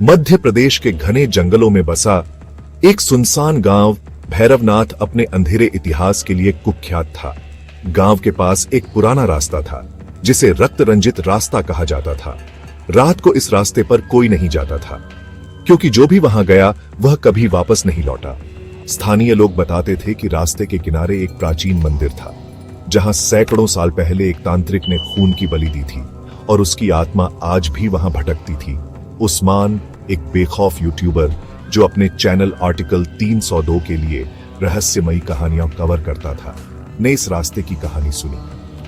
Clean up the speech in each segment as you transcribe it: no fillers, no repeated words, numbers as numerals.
मध्य प्रदेश के घने जंगलों में बसा एक सुनसान गांव भैरवनाथ अपने अंधेरे इतिहास के लिए कुख्यात था। गांव के पास एक पुराना रास्ता था जिसे रक्त रंजित रास्ता कहा जाता था। रात को इस रास्ते पर कोई नहीं जाता था क्योंकि जो भी वहां गया वह कभी वापस नहीं लौटा। स्थानीय लोग बताते थे कि रास्ते के किनारे एक प्राचीन मंदिर था जहां सैकड़ों साल पहले एक तांत्रिक ने खून की बलि दी थी और उसकी आत्मा आज भी वहां भटकती थी। उस्मान, एक बेखौफ यूट्यूबर जो अपने चैनल आर्टिकल 302 के लिए रहस्यमयी कहानियां कवर करता था, ने इस रास्ते की कहानी सुनी।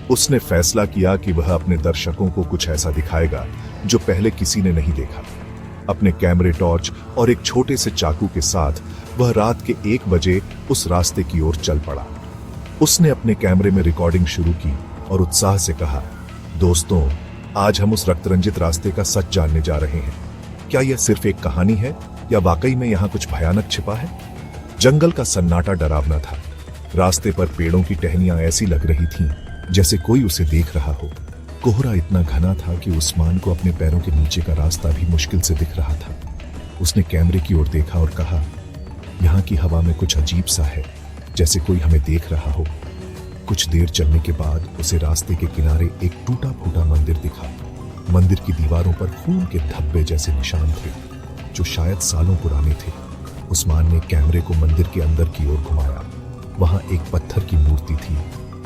उसने फैसला किया कि वह अपने दर्शकों को कुछ ऐसा दिखाएगा जो पहले किसी ने नहीं देखा। अपने कैमरे, टॉर्च और एक छोटे से चाकू के साथ वह रात के 1 बजे उस रास्ते की ओर चल पड़ा। उसने अपने कैमरे में रिकॉर्डिंग शुरू की और उत्साह से कहा, दोस्तों, आज हम उस रक्तरंजित रास्ते का सच जानने जा रहे हैं। क्या यह सिर्फ एक कहानी है या वाकई में यहां कुछ भयानक छिपा है? जंगल का सन्नाटा डरावना था। रास्ते पर पेड़ों की टहनियां ऐसी लग रही थीं जैसे कोई उसे देख रहा हो। कोहरा इतना घना था कि उस्मान को अपने पैरों के नीचे का रास्ता भी मुश्किल से दिख रहा था। उसने कैमरे की ओर देखा और कहा, यहाँ की हवा में कुछ अजीब सा है, जैसे कोई हमें देख रहा हो। कुछ देर चलने के बाद उसे रास्ते के किनारे एक टूटा फूटा मंदिर दिखा। मंदिर की दीवारों पर खून के धब्बे जैसे निशान थे जो शायद सालों पुराने थे। उस्मान ने कैमरे को मंदिर के अंदर की ओर घुमाया। वहां एक पत्थर की मूर्ति थी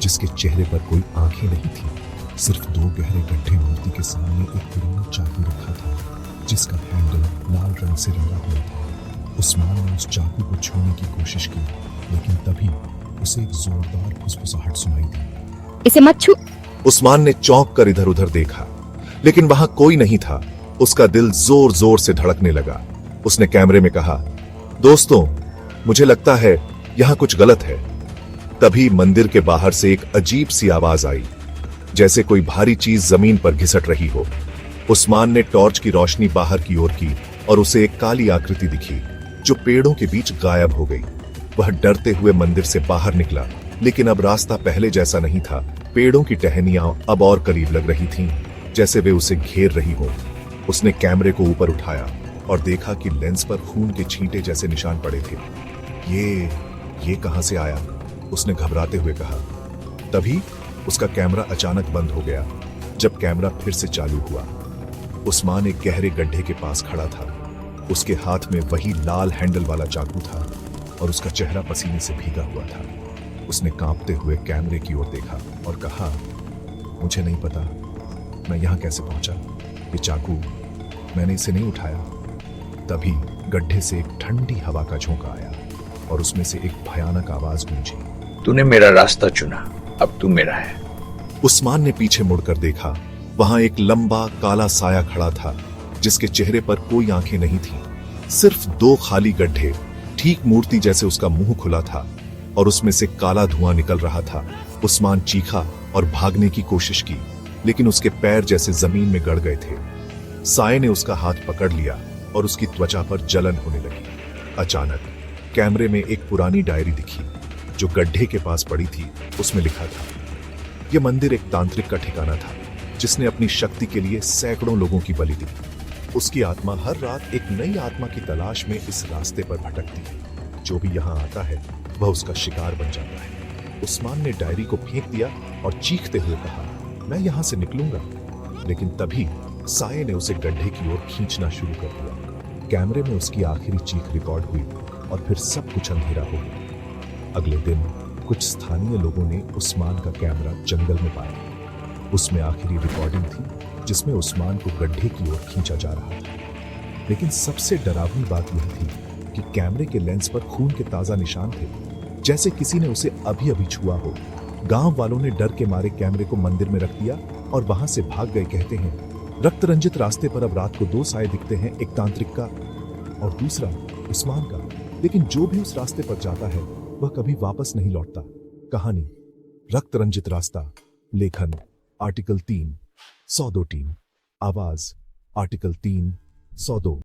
जिसके चेहरे पर कोई आंखें नहीं थी, सिर्फ 2 गहरे गड्ढे। मूर्ति के सामने एक पुराना चाकू रखा था जिसका हैंडल लाल रंग से रंगा हुआ था। उस्मान ने उस चाकू को छूने की कोशिश की, लेकिन तभी उसे एक जोरदार फुसफुसाहट सुनाई दी। इसे मत छू। उस्मान ने चौंक कर इधर उधर देखा, लेकिन वहां कोई नहीं था। उसका दिल जोर जोर से धड़कने लगा। उसने कैमरे में कहा, दोस्तों, मुझे लगता है यहां कुछ गलत है। तभी मंदिर के बाहर से एक अजीब सी आवाज आई, जैसे कोई भारी चीज जमीन पर घिसट रही हो। उस्मान ने टॉर्च की रोशनी बाहर की ओर की और उसे एक काली आकृति दिखी जो पेड़ों के बीच गायब हो गई। वह डरते हुए मंदिर से बाहर निकला, लेकिन अब रास्ता पहले जैसा नहीं था। पेड़ों की टहनियां अब और करीब लग रही थीं, जैसे वे उसे घेर रही हो। उसने कैमरे को ऊपर उठाया और देखा कि लेंस पर खून के छींटे जैसे निशान पड़े थे। ये कहां से आया? उसने घबराते हुए कहा। तभी उसका कैमरा अचानक बंद हो गया। जब कैमरा फिर से चालू हुआ, उस्मान एक गहरे गड्ढे के पास खड़ा था। उसके हाथ में वही लाल हैंडल वाला चाकू था और उसका चेहरा पसीने से भीगा हुआ था। उसने कांपते हुए कैमरे की ओर देखा और कहा, मुझे नहीं पता मैं यहां कैसे पहुंचा। ये चाकू, मैंने इसे नहीं उठाया। तभी गड्ढे से एक ठंडी हवा का झोंका आया और उसमें से एक भयानक आवाज गूंजी, तूने मेरा रास्ता चुना, अब तू मेरा है। उस्मान ने पीछे मुड़कर देखा। वहां एक लंबा काला साया खड़ा था जिसके चेहरे पर कोई आंखें नहीं थी, सिर्फ 2 खाली गड्ढे। ठीक मूर्ति जैसे उसका मुंह खुला था और उसमें से काला धुआं निकल रहा था। उस्मान चीखा और भागने की कोशिश की, लेकिन उसके पैर जैसे जमीन में गड़ गए थे। साये ने उसका हाथ पकड़ लिया और उसकी त्वचा पर जलन होने लगी। अचानक कैमरे में एक पुरानी डायरी दिखी जो गड्ढे के पास पड़ी थी। उसमें लिखा था, यह मंदिर एक तांत्रिक का ठिकाना था जिसने अपनी शक्ति के लिए सैकड़ों लोगों की बलि दी। उसकी आत्मा हर रात एक नई आत्मा की तलाश में इस रास्ते पर भटकती है। जो भी यहाँ आता है वह उसका शिकार बन जाता है। उस्मान ने डायरी को फेंक दिया और चीखते हुए कहा, मैं यहां से निकलूंगा। लेकिन तभी साये ने उसे गड्ढे की ओर खींचना शुरू कर दिया। कैमरे में उसकी आखिरी चीख रिकॉर्ड हुई और फिर सब कुछ अंधेरा हो गया। अगले दिन कुछ स्थानीय लोगों ने उस्मान का कैमरा जंगल में पाया। उसमें आखिरी रिकॉर्डिंग थी जिसमें उस्मान को गड्ढे की ओर खींचा जा रहा था। लेकिन सबसे डरावनी बात यह थी कि कैमरे के लेंस पर खून के ताजा निशान थे, जैसे किसी ने उसे अभी अभी छुआ हो। गांव वालों ने डर के मारे कैमरे को मंदिर में रख दिया और वहां से भाग गए। कहते हैं, रक्त रंजित रास्ते पर अब रात को 2 साए दिखते हैं, एक तांत्रिक का और दूसरा उस्मान का। लेकिन जो भी उस रास्ते पर जाता है वह कभी वापस नहीं लौटता। कहानी रक्त रंजित रास्ता, लेखन आर्टिकल 302 टीम, आवाज आर्टिकल 302।